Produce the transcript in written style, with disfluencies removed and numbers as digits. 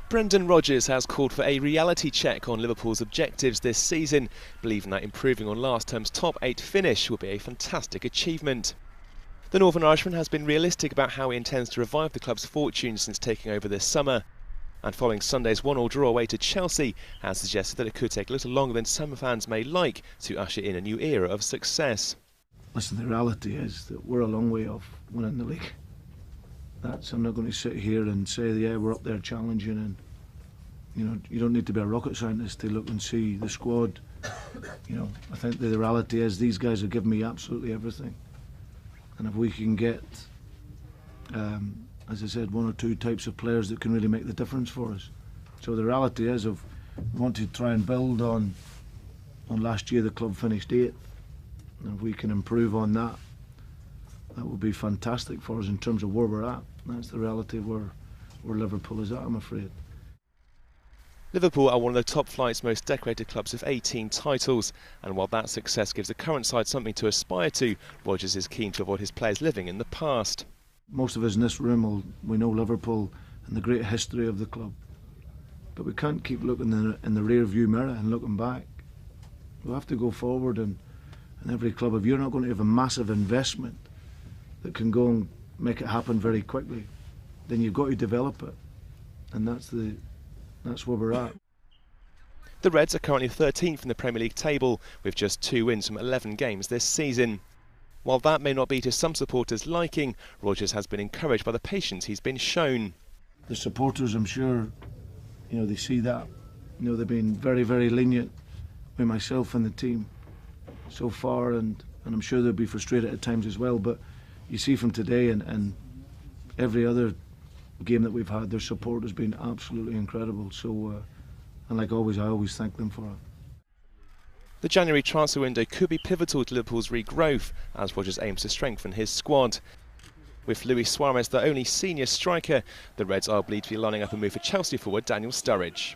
Brendan Rodgers has called for a reality check on Liverpool's objectives this season, believing that improving on last term's top 8 finish would be a fantastic achievement. The Northern Irishman has been realistic about how he intends to revive the club's fortunes since taking over this summer, and following Sunday's 1-1 draw away to Chelsea, has suggested that it could take a little longer than some fans may like to usher in a new era of success. Listen, the reality is that we're a long way off winning the league. I'm not going to sit here and say, yeah, we're up there challenging, and you don't need to be a rocket scientist to look and see the squad. I think the reality is these guys have given me absolutely everything, and if we can get, as I said, one or two types of players that can really make the difference for us. So the reality is, we want to try and build on last year. The club finished 8th, and if we can improve on that, that would be fantastic for us in terms of where we're at. That's the reality of where Liverpool is at, I'm afraid. Liverpool are one of the top flight's most decorated clubs with 18 titles, and while that success gives the current side something to aspire to, Rodgers is keen to avoid his players living in the past. Most of us in this room we know Liverpool and the great history of the club, but we can't keep looking in the rear view mirror and looking back. We have to go forward, and every club, if you're not going to have a massive investment that can go and make it happen very quickly, then you've got to develop it, and that's where we're at. The Reds are currently 13th in the Premier League table, with just 2 wins from 11 games this season. While that may not be to some supporters' liking, Rodgers has been encouraged by the patience he's been shown. The supporters, I'm sure, they see that. They've been very, very lenient with myself and the team so far, and I'm sure they'll be frustrated at times as well. But you see from today and every other game that we've had, their support has been absolutely incredible. So, and like always, I always thank them for it. The January transfer window could be pivotal to Liverpool's regrowth, as Rodgers aims to strengthen his squad. With Luis Suarez the only senior striker, the Reds are believed to be lining up a move for Chelsea forward Daniel Sturridge.